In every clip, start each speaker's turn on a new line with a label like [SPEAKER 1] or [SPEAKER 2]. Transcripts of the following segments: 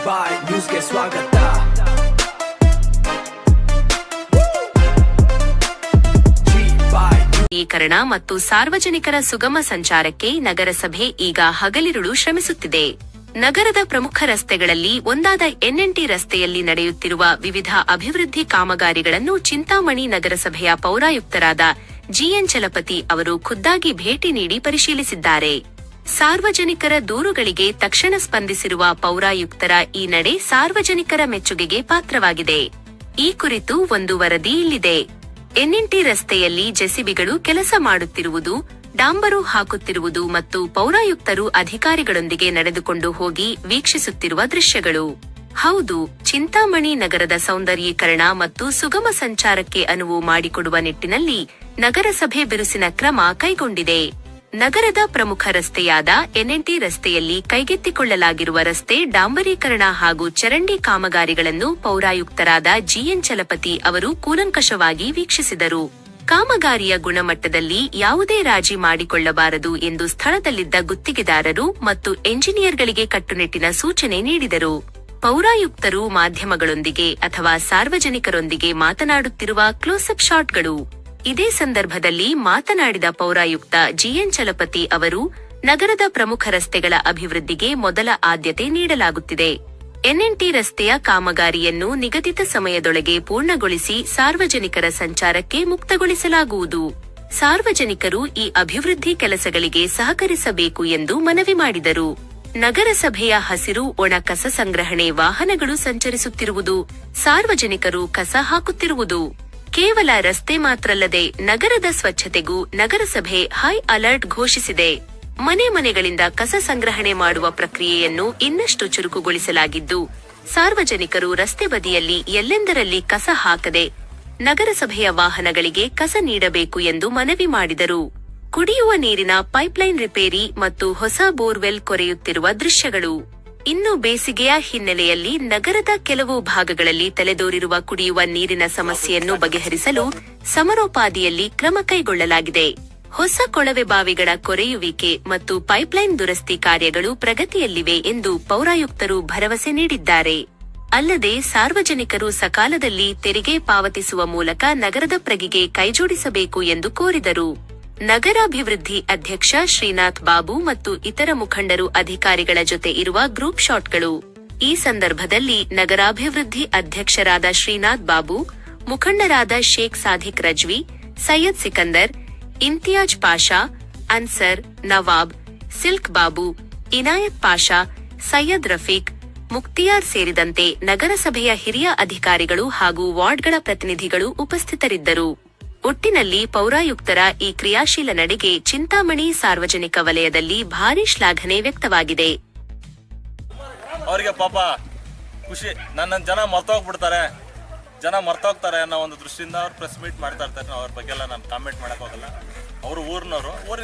[SPEAKER 1] ಬಾಯ್ ನ್ಯೂಸ್ಗೆ ಸ್ವಾಗತ.
[SPEAKER 2] ನಗರೀಕರಣ ಮತ್ತು ಸಾರ್ವಜನಿಕರ ಸುಗಮ ಸಂಚಾರಕ್ಕೆ ನಗರಸಭೆ ಈಗ ಹಗಲಿರುಳು ಶ್ರಮಿಸುತ್ತಿದೆ. ನಗರದ ಪ್ರಮುಖ ರಸ್ತೆಗಳಲ್ಲಿ ಒಂದಾದ ಎನ್ಎನ್ಟಿ ರಸ್ತೆಯಲ್ಲಿ ನಡೆಯುತ್ತಿರುವ ವಿವಿಧ ಅಭಿವೃದ್ಧಿ ಕಾಮಗಾರಿಗಳನ್ನು ಚಿಂತಾಮಣಿ ನಗರಸಭೆಯ ಪೌರಾಯುಕ್ತರಾದ ಜಿಎನ್ ಚಲಪತಿ ಅವರು ಖುದ್ದಾಗಿ ಭೇಟಿ ನೀಡಿ ಪರಿಶೀಲಿಸಿದ್ದಾರೆ. ಸಾರ್ವಜನಿಕರ ದೂರುಗಳಿಗೆ ತಕ್ಷಣ ಸ್ಪಂದಿಸಿರುವ ಪೌರಾಯುಕ್ತರ ಈ ನಡೆ ಸಾರ್ವಜನಿಕರ ಮೆಚ್ಚುಗೆಗೆ ಪಾತ್ರವಾಗಿದೆ. ಈ ಕುರಿತು ಒಂದು ವರದಿ ಇಲ್ಲಿದೆ. ಎನ್ಎನ್ಟಿ ರಸ್ತೆಯಲ್ಲಿ ಜೆಸಿಬಿಗಳು ಕೆಲಸ ಮಾಡುತ್ತಿರುವುದು, ಡಾಂಬರು ಹಾಕುತ್ತಿರುವುದು ಮತ್ತು ಪೌರಾಯುಕ್ತರು ಅಧಿಕಾರಿಗಳೊಂದಿಗೆ ನಡೆದುಕೊಂಡು ಹೋಗಿ ವೀಕ್ಷಿಸುತ್ತಿರುವ ದೃಶ್ಯಗಳು. ಹೌದು, ಚಿಂತಾಮಣಿ ನಗರದ ಸೌಂದರ್ಯೀಕರಣ ಮತ್ತು ಸುಗಮ ಸಂಚಾರಕ್ಕೆ ಅನುವು ಮಾಡಿಕೊಡುವ ನಿಟ್ಟಿನಲ್ಲಿ ನಗರಸಭೆ ಬಿರುಸಿನ ಕ್ರಮ ಕೈಗೊಂಡಿದೆ. ನಗರದ ಪ್ರಮುಖ ರಸ್ತೆಯಾದ ಎನ್ಎನ್ಟಿ ರಸ್ತೆಯಲ್ಲಿ ಕೈಗೆತ್ತಿಕೊಳ್ಳಲಾಗಿರುವ ರಸ್ತೆ ಡಾಂಬರೀಕರಣ ಹಾಗೂ ಚರಂಡಿ ಕಾಮಗಾರಿಗಳನ್ನು ಪೌರಾಯುಕ್ತರಾದ ಜಿಎನ್ ಚಲಪತಿ ಅವರು ಕೂಲಂಕಷವಾಗಿ ವೀಕ್ಷಿಸಿದರು. ಕಾಮಗಾರಿಯ ಗುಣಮಟ್ಟದಲ್ಲಿ ಯಾವುದೇ ರಾಜಿ ಮಾಡಿಕೊಳ್ಳಬಾರದು ಎಂದು ಸ್ಥಳದಲ್ಲಿದ್ದ ಗುತ್ತಿಗೆದಾರರು ಮತ್ತು ಎಂಜಿನಿಯರ್ಗಳಿಗೆ ಕಟ್ಟುನಿಟ್ಟಿನ ಸೂಚನೆ ನೀಡಿದರು. ಪೌರಾಯುಕ್ತರು ಮಾಧ್ಯಮಗಳೊಂದಿಗೆ ಅಥವಾ ಸಾರ್ವಜನಿಕರೊಂದಿಗೆ ಮಾತನಾಡುತ್ತಿರುವ ಕ್ಲೋಸ್ಅಪ್ ಶಾಟ್ಗಳು. ಇದೇ ಸಂದರ್ಭದಲ್ಲಿ ಮಾತನಾಡಿದ ಪೌರಾಯುಕ್ತ ಜಿಎನ್ ಚಲಪತಿ ಅವರು, ನಗರದ ಪ್ರಮುಖ ರಸ್ತೆಗಳ ಅಭಿವೃದ್ಧಿಗೆ ಮೊದಲ ಆದ್ಯತೆ ನೀಡಲಾಗುತ್ತಿದೆ. ಎನ್ಎನ್ಟಿ ರಸ್ತೆಯ ಕಾಮಗಾರಿಯನ್ನು ನಿಗದಿತ ಸಮಯದೊಳಗೆ ಪೂರ್ಣಗೊಳಿಸಿ ಸಾರ್ವಜನಿಕರ ಸಂಚಾರಕ್ಕೆ ಮುಕ್ತಗೊಳಿಸಲಾಗುವುದು. ಸಾರ್ವಜನಿಕರು ಈ ಅಭಿವೃದ್ಧಿ ಕೆಲಸಗಳಿಗೆ ಸಹಕರಿಸಬೇಕು ಎಂದು ಮನವಿ ಮಾಡಿದರು. ನಗರಸಭೆಯ ಹಸಿರು ಒಣ ಕಸ ಸಂಗ್ರಹಣೆ ವಾಹನಗಳು ಸಂಚರಿಸುತ್ತಿರುವುದು, ಸಾರ್ವಜನಿಕರು ಕಸ ಹಾಕುತ್ತಿರುವುದು. ಕೇವಲ ರಸ್ತೆ ಮಾತ್ರಲ್ಲದೆ ನಗರದ ಸ್ವಚ್ಛತೆಗೂ ನಗರಸಭೆ ಹೈ ಅಲರ್ಟ್ ಘೋಷಿಸಿದೆ. ಮನೆ ಮನೆಗಳಿಂದ ಕಸ ಸಂಗ್ರಹಣೆ ಮಾಡುವ ಪ್ರಕ್ರಿಯೆಯನ್ನು ಇನ್ನಷ್ಟು ಚುರುಕುಗೊಳಿಸಲಾಗಿದ್ದು, ಸಾರ್ವಜನಿಕರು ರಸ್ತೆ ಬದಿಯಲ್ಲಿ ಎಲ್ಲೆಂದರಲ್ಲಿ ಕಸ ಹಾಕದೆ ನಗರಸಭೆಯ ವಾಹನಗಳಿಗೆ ಕಸ ನೀಡಬೇಕು ಎಂದು ಮನವಿ ಮಾಡಿದರು. ಕುಡಿಯುವ ನೀರಿನ ಪೈಪ್ಲೈನ್ ರಿಪೇರಿ ಮತ್ತು ಹೊಸ ಬೋರ್ವೆಲ್ ಕೊರೆಯುತ್ತಿರುವ ದೃಶ್ಯಗಳು. ಇನ್ನು ಬೇಸಿಗೆಯ ಹಿನ್ನೆಲೆಯಲ್ಲಿ ನಗರದ ಕೆಲವು ಭಾಗಗಳಲ್ಲಿ ತಲೆದೋರಿರುವ ಕುಡಿಯುವ ನೀರಿನ ಸಮಸ್ಯೆಯನ್ನು ಬಗೆಹರಿಸಲು ಸಮರೋಪಾದಿಯಲ್ಲಿ ಕ್ರಮ ಕೈಗೊಳ್ಳಲಾಗಿದೆ. ಹೊಸ ಕೊಳವೆ ಬಾವಿಗಳ ಕೊರೆಯುವಿಕೆ ಮತ್ತು ಪೈಪ್ಲೈನ್ ದುರಸ್ತಿ ಕಾರ್ಯಗಳು ಪ್ರಗತಿಯಲ್ಲಿವೆ ಎಂದು ಪೌರಾಯುಕ್ತರು ಭರವಸೆ ನೀಡಿದ್ದಾರೆ. ಅಲ್ಲದೆ ಸಾರ್ವಜನಿಕರು ಸಕಾಲದಲ್ಲಿ ತೆರಿಗೆ ಪಾವತಿಸುವ ಮೂಲಕ ನಗರದ ಪ್ರಗತಿಗೆ ಕೈಜೋಡಿಸಬೇಕು ಎಂದು ಕೋರಿದರು. ನಗರಾಭಿವೃದ್ಧಿ ಅಧ್ಯಕ್ಷ ಶ್ರೀನಾಥ್ ಬಾಬು ಮತ್ತು ಇತರ ಮುಖಂಡರು ಅಧಿಕಾರಿಗಳ ಜೊತೆ ಇರುವ ಗ್ರೂಪ್ ಶಾಟ್ಗಳು. ಈ ಸಂದರ್ಭದಲ್ಲಿ ನಗರಾಭಿವೃದ್ಧಿ ಅಧ್ಯಕ್ಷರಾದ ಶ್ರೀನಾಥ್ ಬಾಬು, ಮುಖಂಡರಾದ ಶೇಖ್ ಸಾದಿಕ್ ರಜ್ವಿ, ಸೈಯದ್ ಸಿಕಂದರ್, ಇಮ್ತಿಯಾಜ್ ಪಾಷಾ, ಅನ್ಸರ್, ನವಾಬ್, ಸಿಲ್ಕ್ ಬಾಬು, ಇನಾಯತ್ ಪಾಷಾ, ಸೈಯದ್ ರಫೀಕ್, ಮುಕ್ತಿಯಾರ್ ಸೇರಿದಂತೆ ನಗರಸಭೆಯ ಹಿರಿಯ ಅಧಿಕಾರಿಗಳು ಹಾಗೂ ವಾರ್ಡ್ಗಳ ಪ್ರತಿನಿಧಿಗಳು ಉಪಸ್ಥಿತರಿದ್ದರು. ಒಟ್ಟಿನಲ್ಲಿ ಪೌರಾಯುಕ್ತರ ಈ ಕ್ರಿಯಾಶೀಲ ನಡೆಗೆ ಚಿಂತಾಮಣಿ ಸಾರ್ವಜನಿಕ ವಲಯದಲ್ಲಿ ಭಾರಿ ಶ್ಲಾಘನೆ ವ್ಯಕ್ತವಾಗಿದೆ.
[SPEAKER 3] ಅವರಿಗೆ ಪಾಪ ಖುಷಿ, ನನ್ನ ಜನ ಮರ್ತೋಗ್ತಾರೆ ಅನ್ನೋ ಒಂದು ದೃಷ್ಟಿಯಿಂದ ಅವ್ರು ಪ್ರೆಸ್ ಮೀಟ್ ಮಾಡ್ತಾ ಇರ್ತಾರೆ. ಅವ್ರ ಬಗ್ಗೆ ಎಲ್ಲ ನಾನು ಕಾಮೆಂಟ್ ಮಾಡಕ್ ಹೋಗಲ್ಲ. ಅವರು ಊರಿನ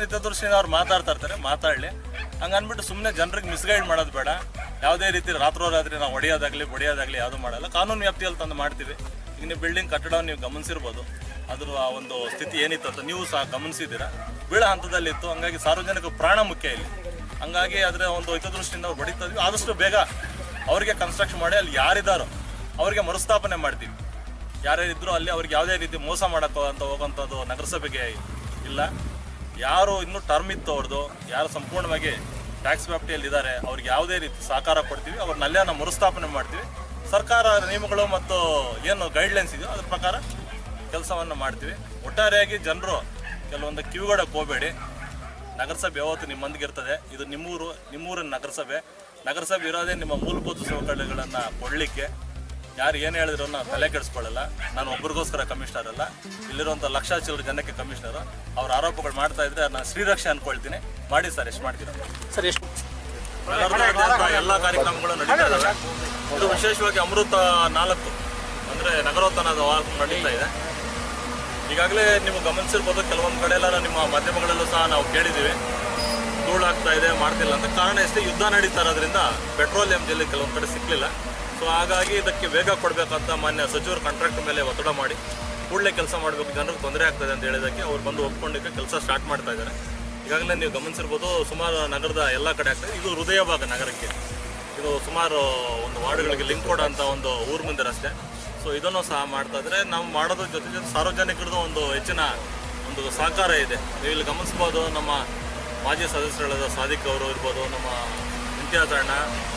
[SPEAKER 3] ಹಿತದೃಷ್ಟಿಯಿಂದ ಅವ್ರು ಮಾತಾಡ್ತಾ ಇರ್ತಾರೆ, ಮಾತಾಡಲಿ. ಹಂಗನ್ಬಿಟ್ಟು ಸುಮ್ಮನೆ ಜನರಿಗೆ ಮಿಸ್ಗೈಡ್ ಮಾಡೋದು ಬೇಡ. ಯಾವುದೇ ರೀತಿ ರಾತ್ರೋರಾತ್ರಿ ನಾವು ಹೊಡೆಯೋದಾಗ್ಲಿ ಯಾವುದು ಮಾಡಲ್ಲ. ಕಾನೂನು ವ್ಯಾಪ್ತಿಯಲ್ಲಿ ತಂದು ಮಾಡ್ತೀವಿ. ಈಗ ನೀವು ಬಿಲ್ಡಿಂಗ್ ಕಟ್ಟಡವನ್ನು ನೀವು ಗಮನಿಸಿರ್ಬೋದು, ಅದ್ರ ಒಂದು ಸ್ಥಿತಿ ಏನಿತ್ತು ಅಂತ ನೀವು ಸಹ ಗಮನಿಸಿದ್ದೀರಾ. ಬೀಳ ಹಂತದಲ್ಲಿತ್ತು. ಹಂಗಾಗಿ ಸಾರ್ವಜನಿಕ ಪ್ರಾಣ ಮುಖ್ಯ ಇಲ್ಲಿ. ಹಂಗಾಗಿ ಅದರ ಒಂದು ಹಿತದೃಷ್ಟಿಯಿಂದ ಅವ್ರು ಹೊಡಿತಾ ಇದ್ವಿ. ಆದಷ್ಟು ಬೇಗ ಅವರಿಗೆ ಕನ್ಸ್ಟ್ರಕ್ಷನ್ ಮಾಡಿ ಅಲ್ಲಿ ಯಾರಿದ್ದಾರೋ ಅವರಿಗೆ ಮರುಸ್ಥಾಪನೆ ಮಾಡ್ತೀವಿ. ಯಾರ್ಯಾರಿದ್ರು ಅಲ್ಲಿ ಅವ್ರಿಗೆ ಯಾವುದೇ ರೀತಿ ಮೋಸ ಮಾಡೋಕ್ಕೋ ಅಂತ ಹೋಗೋಂಥದ್ದು ನಗರಸಭೆಗೆ ಇಲ್ಲ. ಯಾರು ಇನ್ನೂ ಟರ್ಮ್ ಇತ್ತು ಅವ್ರದ್ದು, ಯಾರು ಸಂಪೂರ್ಣವಾಗಿ ಟ್ಯಾಕ್ಸ್ ವ್ಯಾಪ್ತಿಯಲ್ಲಿ ಇದ್ದಾರೆ, ಅವ್ರಿಗೆ ಯಾವುದೇ ರೀತಿ ಸಹಕಾರ ಕೊಡ್ತೀವಿ. ಅವ್ರನ್ನೆಲ್ಲ ನಾವು ಮರುಸ್ಥಾಪನೆ ಮಾಡ್ತೀವಿ. ಸರ್ಕಾರ ನಿಯಮಗಳು ಮತ್ತು ಏನು ಗೈಡ್ಲೈನ್ಸ್ ಇದೆಯೋ ಅದ್ರ ಪ್ರಕಾರ ಕೆಲಸವನ್ನು ಮಾಡ್ತೀವಿ. ಒಟ್ಟಾರೆಯಾಗಿ ಜನರು ಕೆಲವೊಂದು ಕಿವಿಗೊಡಕ್ಕೆ ಹೋಗಬೇಡಿ. ನಗರಸಭೆ ಯಾವತ್ತು ನಿಮ್ಮೊಂದಿಗೆ ಇರ್ತದೆ. ಇದು ನಿಮ್ಮೂರಿನ ನಗರಸಭೆ ಇರೋದೇ ನಿಮ್ಮ ಮೂಲಭೂತ ಸೌಕರ್ಯಗಳನ್ನು ಕೊಡಲಿಕ್ಕೆ. ಯಾರು ಏನು ಹೇಳಿದ್ರು ನಾವು ತಲೆ ಕೆಡಿಸ್ಕೊಳ್ಳಲ್ಲ. ನಾನು ಒಬ್ರಿಗೋಸ್ಕರ ಕಮಿಷನರ್ ಅಲ್ಲ, ಇಲ್ಲಿರುವಂಥ ಲಕ್ಷಾಂತರ ಜನಕ್ಕೆ ಕಮಿಷನರು. ಅವ್ರ ಆರೋಪಗಳು ಮಾಡ್ತಾ ಇದ್ರೆ ನಾನು ಶ್ರೀರಕ್ಷೆ ಅನ್ಕೊಳ್ತೀನಿ. ಮಾಡಿ ಸರ್, ಎಷ್ಟು ಮಾಡ್ತೀರಾ
[SPEAKER 4] ಸರ್? ಎಷ್ಟು
[SPEAKER 3] ಎಲ್ಲ ಕಾರ್ಯಕ್ರಮಗಳು ನಡೀತಾ ಇದ್ದಾವೆ. ಇದು ವಿಶೇಷವಾಗಿ ಅಮೃತ 4 ಅಂದರೆ ನಗರೋತ್ಥಾನದ ನಡೀತಾ ಇದೆ. ಈಗಾಗಲೇ ನೀವು ಗಮನಿಸಿರ್ಬೋದು, ಕೆಲವೊಂದು ಕಡೆ ಎಲ್ಲ ನಿಮ್ಮ ಮಾಧ್ಯಮಗಳಲ್ಲೂ ಸಹ ನಾವು ಕೇಳಿದ್ದೀವಿ, ಧೂಳಾಗ್ತಾ ಇದೆ, ಮಾಡ್ತಿಲ್ಲ ಅಂತ. ಕಾರಣ ಎಷ್ಟೇ ಯುದ್ಧ ನಡೀತಾ ಇರೋದ್ರಿಂದ ಪೆಟ್ರೋಲಿಯಂ ಜಲ್ಲಿ ಕೆಲವೊಂದು ಕಡೆ ಸಿಕ್ಕಲಿಲ್ಲ. ಸೊ ಹಾಗಾಗಿ ಇದಕ್ಕೆ ವೇಗ ಕೊಡಬೇಕಂತ ಮಾನ್ಯ ಸಚಿವರು ಕಾಂಟ್ರಾಕ್ಟ್ ಮೇಲೆ ಒತ್ತಡ ಮಾಡಿ ಕೂಡಲೇ ಕೆಲಸ ಮಾಡಬೇಕು, ಜನರಿಗೆ ತೊಂದರೆ ಆಗ್ತದೆ ಅಂತ ಹೇಳಿದಕ್ಕೆ ಅವ್ರು ಬಂದು ಒಪ್ಕೊಂಡಿಕ್ಕೆ ಕೆಲಸ ಸ್ಟಾರ್ಟ್ ಮಾಡ್ತಾ ಇದ್ದಾರೆ. ಈಗಾಗಲೇ ನೀವು ಗಮನಿಸಿರ್ಬೋದು, ಸುಮಾರು ನಗರದ ಎಲ್ಲ ಕಡೆ ಆಗ್ತದೆ. ಇದು ಹೃದಯ ಭಾಗ ನಗರಕ್ಕೆ. ಇದು ಸುಮಾರು ಒಂದು ವಾರ್ಡ್ಗಳಿಗೆ ಲಿಂಕ್ ಕೊಡೋಂಥ ಒಂದು ಊರು ಮುಂದೆ ರಸ್ತೆ. ಸೊ ಇದನ್ನು ಸಹ ಮಾಡ್ತಾ ಇದ್ರೆ ನಾವು ಮಾಡೋದ್ರ ಜೊತೆ ಸಾರ್ವಜನಿಕರದ್ದು ಒಂದು ಹೆಚ್ಚಿನ ಒಂದು ಸಹಕಾರ ಇದೆ. ನೀವು ಇಲ್ಲಿ ಗಮನಿಸ್ಬೋದು, ನಮ್ಮ ಮಾಜಿ ಸದಸ್ಯರಾದ ಸಾದಿಕ್ ಅವರು ಇರ್ಬೋದು, ನಮ್ಮ ಇಮ್ತಿಯಾಜ್ ಅಣ್ಣ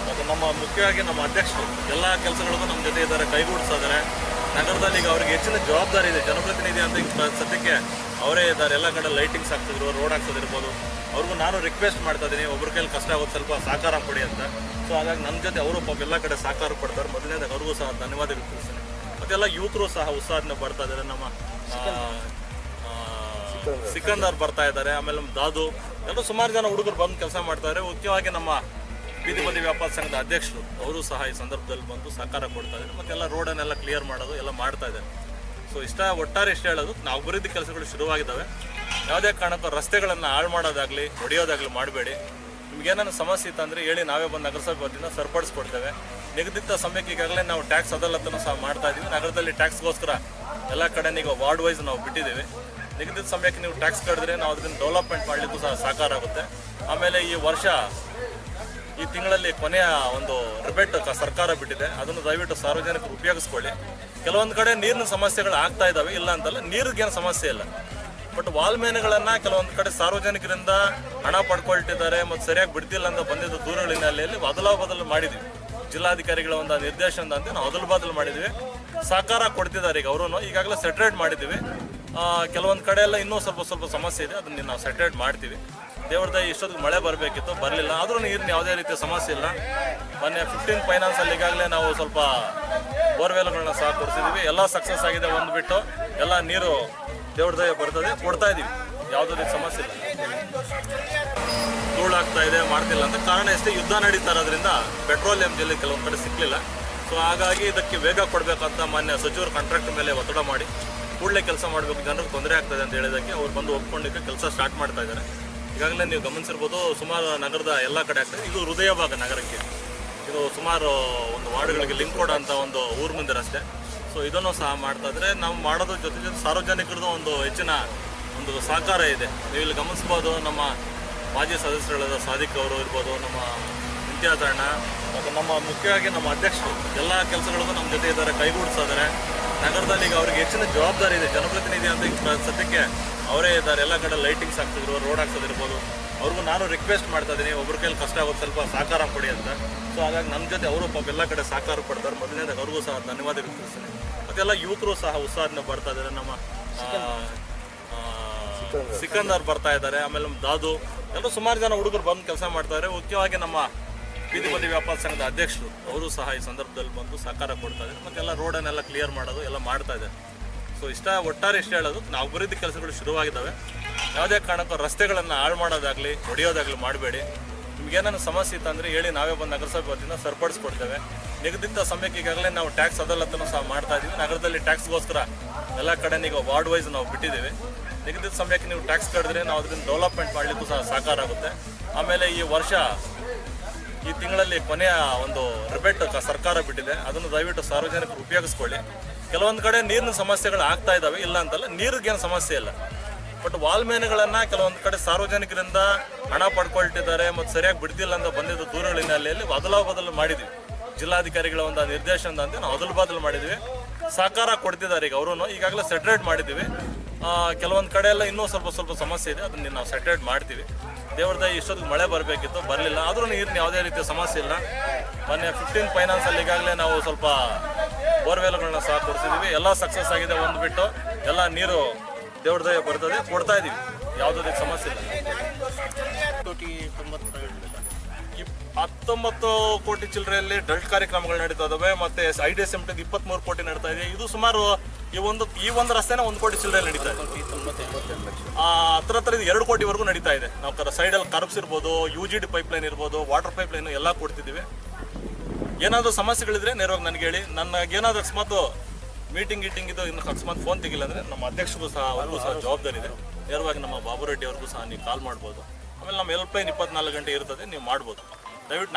[SPEAKER 3] ಮತ್ತು ನಮ್ಮ ಮುಖ್ಯವಾಗಿ ನಮ್ಮ ಅಧ್ಯಕ್ಷರು ಎಲ್ಲ ಕೆಲಸಗಳಿಗೂ ನಮ್ಮ ಜೊತೆ ಇದ್ದಾರೆ, ಕೈಗೂಡಿಸ್ತಾ ಇದ್ದಾರೆ. ನಗರದಲ್ಲಿ ಈಗ ಅವ್ರಿಗೆ ಹೆಚ್ಚಿನ ಜವಾಬ್ದಾರಿ ಇದೆ, ಜನಪ್ರತಿನಿಧಿ ಅಂತ ಈಗ ಸದ್ಯಕ್ಕೆ ಅವರೇ ಇದ್ದಾರೆ. ಎಲ್ಲ ಕಡೆ ಲೈಟಿಂಗ್ಸ್ ಹಾಕ್ತಿದ್ರು, ರೋಡ್ ಹಾಕ್ಸೋದಿರ್ಬೋದು. ಅವ್ರಿಗೂ ನಾನು ರಿಕ್ವೆಸ್ಟ್ ಮಾಡ್ತಾ ಇದ್ದೀನಿ, ಒಬ್ಬರ ಕೈಲಿ ಕಷ್ಟ ಆಗೋದು ಸ್ವಲ್ಪ ಸಹಕಾರ ಕೊಡಿ ಅಂತ. ಸೊ ಹಾಗಾಗಿ ನನ್ನ ಜೊತೆ ಅವರು ಪಾಪ ಎಲ್ಲ ಕಡೆ ಸಹಕಾರ ಕೊಡ್ತಾರೆ. ಮೊದಲನೇದಾಗಿ ಅವ್ರಿಗೂ ಸಹ ಧನ್ಯವಾದ ತಿಳಿಸ್ತೀನಿ. ಮತ್ತೆಲ್ಲ ಯುವಕರು ಸಹ ಉತ್ಸಾಹದಿಂದ ಬರ್ತಾ ಇದ್ದಾರೆ. ನಮ್ಮ ಸಿಕಂದರ್ ಬರ್ತಾ ಇದ್ದಾರೆ, ಆಮೇಲೆ ನಮ್ಮ ದಾದು, ಎಲ್ಲರೂ ಸುಮಾರು ಜನ ಹುಡುಗರು ಬಂದು ಕೆಲಸ ಮಾಡ್ತಾ ಇದ್ದಾರೆ. ಮುಖ್ಯವಾಗಿ ನಮ್ಮ ಬೀದಿ ಬದಿ ವ್ಯಾಪಾರ ಸಂಘದ ಅಧ್ಯಕ್ಷರು ಅವರು ಸಹ ಈ ಸಂದರ್ಭದಲ್ಲಿ ಬಂದು ಸಹಕಾರ ಕೊಡ್ತಾ ಇದ್ದಾರೆ. ಮತ್ತೆಲ್ಲ ರೋಡನ್ನೆಲ್ಲ ಕ್ಲಿಯರ್ ಮಾಡೋದು ಎಲ್ಲ ಮಾಡ್ತಾ ಇದ್ದಾರೆ. ಸೊ ಒಟ್ಟಾರೆ ಇಷ್ಟ ಹೇಳೋದು, ನಾವು ಅಭಿವೃದ್ಧಿ ಕೆಲಸಗಳು ಶುರುವಾಗಿದ್ದಾವೆ. ಯಾವುದೇ ಕಾರಣಕ್ಕೂ ರಸ್ತೆಗಳನ್ನು ಹಾಳು ಮಾಡೋದಾಗಲಿ ಹೊಡೆಯೋದಾಗಲಿ ಮಾಡಬೇಡಿ. ನಿಮ್ಗೇನಾದ್ರು ಸಮಸ್ಯೆ ಇತ್ತಂದರೆ ಹೇಳಿ, ನಾವೇ ಬಂದು ನಗರಸಭೆ ವತಿಯಿಂದ ಸರಿಪಡಿಸ್ಕೊಡ್ತೇವೆ. ನಿಗದಿತ ಸಮಯಕ್ಕೆ ಈಗಾಗಲೇ ನಾವು ಟ್ಯಾಕ್ಸ್ ಅದಾಲತನ್ನು ಸಹ ಮಾಡ್ತಾ ಇದ್ದೀವಿ. ನಗರದಲ್ಲಿ ಟ್ಯಾಕ್ಸ್ಗೋಸ್ಕರ ಎಲ್ಲ ಕಡೆ ಈಗ ವಾರ್ಡ್ ವೈಸ್ ನಾವು ಬಿಟ್ಟಿದ್ದೀವಿ. ನಿಗದಿತ ಸಮಯಕ್ಕೆ ನೀವು ಟ್ಯಾಕ್ಸ್ ಕಟ್ಟಿದ್ರೆ ನಾವು ಅದನ್ನು ಡೆವಲಪ್ಮೆಂಟ್ ಮಾಡಲಿಕ್ಕೂ ಸಹ ಸಹಕಾರ ಆಗುತ್ತೆ. ಆಮೇಲೆ ಈ ತಿಂಗಳಲ್ಲಿ ಕೊನೆಯ ಒಂದು ರಿಬೇಟ್ ಸರ್ಕಾರ ಬಿಟ್ಟಿದೆ, ಅದನ್ನು ದಯವಿಟ್ಟು ಸಾರ್ವಜನಿಕರು ಉಪಯೋಗಿಸ್ಕೊಳ್ಳಿ. ಕೆಲವೊಂದು ಕಡೆ ನೀರಿನ ಸಮಸ್ಯೆಗಳು ಆಗ್ತಾ ಇದ್ದಾವೆ, ಇಲ್ಲ ಅಂತಲ್ಲ, ನೀರಿಗೇನು ಸಮಸ್ಯೆ ಇಲ್ಲ. ಬಟ್ ವಾಲ್ಮೇನೆಗಳನ್ನು ಕೆಲವೊಂದು ಕಡೆ ಸಾರ್ವಜನಿಕರಿಂದ ಹಣ ಪಡ್ಕೊಳ್ತಿದ್ದಾರೆ ಮತ್ತು ಸರಿಯಾಗಿ ಬಿಡ್ತಿಲ್ಲ ಅಂತ ಬಂದಿದ್ದ ದೂರುಗಳ ಹಿನ್ನೆಲೆಯಲ್ಲಿ ಬದಲು ಮಾಡಿದ್ವಿ. ಜಿಲ್ಲಾಧಿಕಾರಿಗಳ ಒಂದು ನಿರ್ದೇಶನದಂತೆ ನಾವು ಬದಲು ಮಾಡಿದ್ವಿ. ಸಹಕಾರ ಕೊಡ್ತಿದ್ದಾರೆ ಈಗ ಅವರು. ಈಗಾಗಲೇ ಸೆಟ್ರೇಟ್ ಮಾಡಿದ್ದೀವಿ. ಕೆಲವೊಂದು ಕಡೆ ಎಲ್ಲ ಇನ್ನೂ ಸ್ವಲ್ಪ ಸಮಸ್ಯೆ ಇದೆ, ಅದನ್ನು ನಾವು ಸೆಟ್ರೇಟ್ ಮಾಡ್ತೀವಿ. ದೇವ್ರದ ಇಷ್ಟೊತ್ತಿಗೆ ಮಳೆ ಬರಬೇಕಿತ್ತು, ಬರಲಿಲ್ಲ. ಆದರೂ ನೀರಿನ ಯಾವುದೇ ರೀತಿಯ ಸಮಸ್ಯೆ ಇಲ್ಲ. ಮೊನ್ನೆ 15 ಫೈನಾನ್ಸಲ್ಲಿ ಈಗಾಗಲೇ ನಾವು ಸ್ವಲ್ಪ ಬೋರ್ವೆಲ್ಗಳನ್ನ ಸಹ ಕೊಡಿಸಿದ್ದೀವಿ. ಎಲ್ಲ ಸಕ್ಸಸ್ ಆಗಿದೆ, ಒಂದು ಬಿಟ್ಟು ಎಲ್ಲ ನೀರು ದೇವ್ರದ ಬರ್ತದೆ, ಕೊಡ್ತಾ ಇದ್ದೀವಿ. ಯಾವುದೇ ರೀತಿ ಸಮಸ್ಯೆ ಇಲ್ಲ. ಧೂಳಾಗ್ತಾ ಇದೆ, ಮಾಡ್ತಿಲ್ಲ ಅಂತ ಕಾರಣ ಎಷ್ಟೇ ಯುದ್ಧ ನಡೀತಾ ಇರೋದ್ರಿಂದ ಪೆಟ್ರೋಲಿಯಂ ಜಲ್ಲಿ ಕೆಲವೊಂದು ಕಡೆ ಸಿಕ್ಕಲಿಲ್ಲ. ಸೊ ಹಾಗಾಗಿ ಇದಕ್ಕೆ ವೇಗ ಕೊಡಬೇಕಂತ ಮಾನ್ಯ ಸಚಿವರು ಕಾಂಟ್ರಾಕ್ಟರ್ ಮೇಲೆ ಒತ್ತಡ ಮಾಡಿ ಕೂಡಲೇ ಕೆಲಸ ಮಾಡಬೇಕು, ಜನರಿಗೆ ತೊಂದರೆ ಆಗ್ತದೆ ಅಂತ ಹೇಳಿದಕ್ಕೆ ಅವ್ರು ಬಂದು ಒಪ್ಕೊಂಡಿದ್ದು ಕೆಲಸ ಸ್ಟಾರ್ಟ್ ಮಾಡ್ತಾ ಇದ್ದಾರೆ. ಈಗಾಗಲೇ ನೀವು ಗಮನಿಸಿರ್ಬೋದು, ಸುಮಾರು ನಗರದ ಎಲ್ಲ ಕಡೆ ಆಗ್ತದೆ. ಇದು ಹೃದಯ ಭಾಗ ನಗರಕ್ಕೆ. ಇದು ಸುಮಾರು ಒಂದು ವಾರ್ಡ್ಗಳಿಗೆ ಲಿಂಕ್ ಕೊಡೋಂಥ ಒಂದು ಊರು ಮುಂದೆ ರಸ್ತೆ. ಸೊ ಇದನ್ನು ಸಹ ಮಾಡ್ತಾ ಇದ್ರೆ ನಾವು ಮಾಡೋದ್ರ ಜೊತೆ ಸಾರ್ವಜನಿಕರದ್ದು ಒಂದು ಹೆಚ್ಚಿನ ಒಂದು ಸಹಕಾರ ಇದೆ. ನೀವು ಇಲ್ಲಿ ಗಮನಿಸ್ಬೋದು, ನಮ್ಮ ಮಾಜಿ ಸದಸ್ಯರಾದ ಸಾದಿಕ್ ಅವರು ಇರ್ಬೋದು, ನಮ್ಮ ಇಮ್ತಿಯಾಜ್ ಅಣ್ಣ ಮತ್ತು ನಮ್ಮ ಮುಖ್ಯವಾಗಿ ನಮ್ಮ ಅಧ್ಯಕ್ಷರು ಎಲ್ಲ ಕೆಲಸಗಳಿಗೂ ನಮ್ಮ ಜೊತೆ ಇದ್ದಾರೆ, ಕೈಗೂಡಿಸ್ತಾ ಇದ್ದಾರೆ. ನಗರದಲ್ಲಿ ಈಗ ಅವ್ರಿಗೆ ಹೆಚ್ಚಿನ ಜವಾಬ್ದಾರಿ ಇದೆ, ಜನಪ್ರತಿನಿಧಿ ಅಂತ ಈಗ ಸದ್ಯಕ್ಕೆ ಅವರೇ ಇದ್ದಾರೆ. ಎಲ್ಲ ಕಡೆ ಲೈಟಿಂಗ್ಸ್ ಹಾಕ್ತಿದ್ರು, ರೋಡ್ ಹಾಕ್ಸೋದಿರ್ಬೋದು. ಅವ್ರಿಗೂ ನಾನು ರಿಕ್ವೆಸ್ಟ್ ಮಾಡ್ತಾ ಇದ್ದೀನಿ, ಒಬ್ಬರ ಕೈಲಿ ಕಷ್ಟ ಆಗೋದು ಸ್ವಲ್ಪ ಸಹಕಾರ ಕೊಡಿ ಅಂತ. ಸೊ ಹಾಗಾಗಿ ನನ್ನ ಜೊತೆ ಅವರು ಪಾಪ ಎಲ್ಲ ಕಡೆ ಸಹಕಾರ ಕೊಡ್ತಾರೆ. ಮೊದಲನೇದಾಗಿ ಅವ್ರಿಗೂ ಸಹ ಧನ್ಯವಾದ ತಿಳಿಸ್ತೀನಿ. ಮತ್ತೆಲ್ಲ ಯುವಕರು ಸಹ ಉತ್ಸಾಹದಿಂದ ಬರ್ತಾ ಇದ್ದಾರೆ. ನಮ್ಮ ಸಿಕಂದರ್ ಬರ್ತಾ ಇದ್ದಾರೆ, ಆಮೇಲೆ ನಮ್ಮ ದಾದು, ಎಲ್ಲರೂ ಸುಮಾರು ಜನ ಹುಡುಗರು ಬಂದು ಕೆಲಸ ಮಾಡ್ತಾ ಇದ್ದಾರೆ. ಮುಖ್ಯವಾಗಿ ನಮ್ಮ ಬೀದಿ ಬದಿ ವ್ಯಾಪಾರ ಸಂಘದ ಅಧ್ಯಕ್ಷರು ಅವರು ಸಹ ಈ ಸಂದರ್ಭದಲ್ಲಿ ಬಂದು ಸಹಕಾರ ಕೊಡ್ತಾ ಇದ್ದಾರೆ. ಮತ್ತೆಲ್ಲ ರೋಡನ್ನೆಲ್ಲ ಕ್ಲಿಯರ್ ಮಾಡೋದು ಎಲ್ಲ ಮಾಡ್ತಾ ಇದ್ದಾರೆ. ಸೊ ಒಟ್ಟಾರೆ ಇಷ್ಟ ಹೇಳೋದು, ನಾವು ಅಭಿವೃದ್ಧಿ ಕೆಲಸಗಳು ಶುರುವಾಗಿದ್ದಾವೆ. ಯಾವುದೇ ಕಾರಣಕ್ಕೂ ರಸ್ತೆಗಳನ್ನು ಹಾಳು ಮಾಡೋದಾಗಲಿ ಹೊಡೆಯೋದಾಗಲಿ ಮಾಡಬೇಡಿ. ನಿಮ್ಗೇನಾದ್ರು ಸಮಸ್ಯೆ ಇತ್ತಂದರೆ ಹೇಳಿ, ನಾವೇ ಬಂದು ನಗರಸಭೆ ವತಿಯಿಂದ ಸರಿಪಡಿಸ್ಕೊಡ್ತೇವೆ. ನಿಗದಿತ ಸಮಯಕ್ಕೆ ಈಗಾಗಲೇ ನಾವು ಟ್ಯಾಕ್ಸ್ ಅದಾಲತನ್ನು ಸಹ ಮಾಡ್ತಾ ಇದ್ದೀವಿ. ನಗರದಲ್ಲಿ ಟ್ಯಾಕ್ಸ್ಗೋಸ್ಕರ ಎಲ್ಲ ಕಡೆ ಈಗ ವಾರ್ಡ್ ವೈಸ್ ನಾವು ಬಿಟ್ಟಿದ್ದೀವಿ. ನಿಗದಿತ ಸಮಯಕ್ಕೆ ನೀವು ಟ್ಯಾಕ್ಸ್ ಕಟ್ಟಿದ್ರೆ ನಾವು ಅದನ್ನು ಡೆವಲಪ್ಮೆಂಟ್ ಮಾಡಲಿಕ್ಕೂ ಸಹ ಸಹಕಾರ ಆಗುತ್ತೆ. ಆಮೇಲೆ ಈ ತಿಂಗಳಲ್ಲಿ ಕೊನೆಯ ಒಂದು ರಿಬೇಟ್ ಸರ್ಕಾರ ಬಿಟ್ಟಿದೆ, ಅದನ್ನು ದಯವಿಟ್ಟು ಸಾರ್ವಜನಿಕರು ಉಪಯೋಗಿಸ್ಕೊಳ್ಳಿ. ಕೆಲವೊಂದು ಕಡೆ ನೀರಿನ ಸಮಸ್ಯೆಗಳು ಆಗ್ತಾ ಇದ್ದಾವೆ, ಇಲ್ಲ ಅಂತಲ್ಲ, ನೀರಿಗೇನು ಸಮಸ್ಯೆ ಇಲ್ಲ. ಬಟ್ ವಾಲ್ಮೇನೆಗಳನ್ನು ಕೆಲವೊಂದು ಕಡೆ ಸಾರ್ವಜನಿಕರಿಂದ ಹಣ ಪಡ್ಕೊಳ್ತಿದ್ದಾರೆ ಮತ್ತು ಸರಿಯಾಗಿ ಬಿಡ್ತಿಲ್ಲ ಅಂತ ಬಂದಿದ್ದ ದೂರುಗಳ ಹಿನ್ನೆಲೆಯಲ್ಲಿ ಬದಲು ಮಾಡಿದ್ವಿ. ಜಿಲ್ಲಾಧಿಕಾರಿಗಳ ಒಂದು ನಿರ್ದೇಶನದಂತೆ ನಾವು ಬದಲು ಮಾಡಿದ್ವಿ. ಸಹಕಾರ ಕೊಡ್ತಿದ್ದಾರೆ ಈಗ ಅವರು. ಈಗಾಗಲೇ ಸೆಟ್ರೇಟ್ ಮಾಡಿದ್ದೀವಿ. ಕೆಲವೊಂದು ಕಡೆ ಎಲ್ಲ ಇನ್ನೂ ಸ್ವಲ್ಪ ಸಮಸ್ಯೆ ಇದೆ, ಅದನ್ನು ನಾವು ಸೆಟ್ರೇಟ್ ಮಾಡ್ತೀವಿ. ದೇವ್ರದ ಇಷ್ಟೊತ್ತಿಗೆ ಮಳೆ ಬರಬೇಕಿತ್ತು, ಬರಲಿಲ್ಲ. ಆದರೂ ನೀರಿನ ಯಾವುದೇ ರೀತಿಯ ಸಮಸ್ಯೆ ಇಲ್ಲ. ಮೊನ್ನೆ 15 ಫೈನಾನ್ಸಲ್ಲಿ ಈಗಾಗಲೇ ನಾವು ಸ್ವಲ್ಪ ಬೋರ್ವೆಲ್ಗಳನ್ನ ಸಹ ಕೊಡಿಸಿದ್ದೀವಿ. ಎಲ್ಲ ಸಕ್ಸಸ್ ಆಗಿದೆ, ಒಂದು ಬಿಟ್ಟು ಎಲ್ಲ ನೀರು ದೇವ್ರದ ಬರ್ತದೆ, ಕೊಡ್ತಾ ಇದ್ದೀವಿ. ಯಾವುದೇ ರೀತಿ ಸಮಸ್ಯೆ ಇಲ್ಲ. 19 ಕೋಟಿ ಚಿಲ್ಲರೆಯಲ್ಲಿ ಡಲ್ಟ್ ಕಾರ್ಯಕ್ರಮಗಳು ನಡೀತಾ ಇದಾವೆ. ಮತ್ತೆ IDSMT 23 ಕೋಟಿ ನಡೀತಾ ಇದೆ. ಇದು ಸುಮಾರು ಈ ಒಂದು ರಸ್ತೆನ 1 ಕೋಟಿ ಚಿಲ್ಲರೆ ನಡೀತಾ ಇದೆ. ಹತ್ರ ಇದು 2 ಕೋಟಿವರೆಗೂ ನಡೀತಾ ಇದೆ. ನಾವು ಸೈಡಲ್ಲಿ ಕರ್ಬ್ಸ್ ಇರ್ಬೋದು, UGD ಪೈಪ್ಲೈನ್ ಇರ್ಬೋದು, ವಾಟರ್ ಪೈಪ್ಲೈನ್ ಎಲ್ಲ ಕೊಡ್ತಿದ್ದೀವಿ. ಏನಾದರೂ ಸಮಸ್ಯೆಗಳಿದ್ರೆ ನೇರವಾಗಿ ನನಗೆ ಹೇಳಿ. ನನಗೇನಾದ್ರೂ ಅಕಸ್ಮಾತ್ ಮೀಟಿಂಗ್ ಇದು ಇನ್ನು ಅಕಸ್ಮಾತ್ ಫೋನ್ ತೆಗಿಲ್ಲ ಅಂದರೆ ನಮ್ಮ ಅಧ್ಯಕ್ಷರಿಗೂ ಸಹ ಅವ್ರಿಗೂ ಸಹ ಜವಾಬ್ದಾರಿ ಇದೆ. ನೇರವಾಗಿ ನಮ್ಮ ಬಾಬು ರೆಡ್ಡಿ ಅವ್ರಿಗೂ ಸಹ ನೀವು ಕಾಲ್ ಮಾಡ್ಬೋದು. ಆಮೇಲೆ ನಮ್ಮ ಹೆಲ್ಪ್ಲೈನ್ 24 ಗಂಟೆ ಇರ್ತದೆ, ನೀವು ಮಾಡ್ಬೋದು. ದಯವಿಟ್ಟು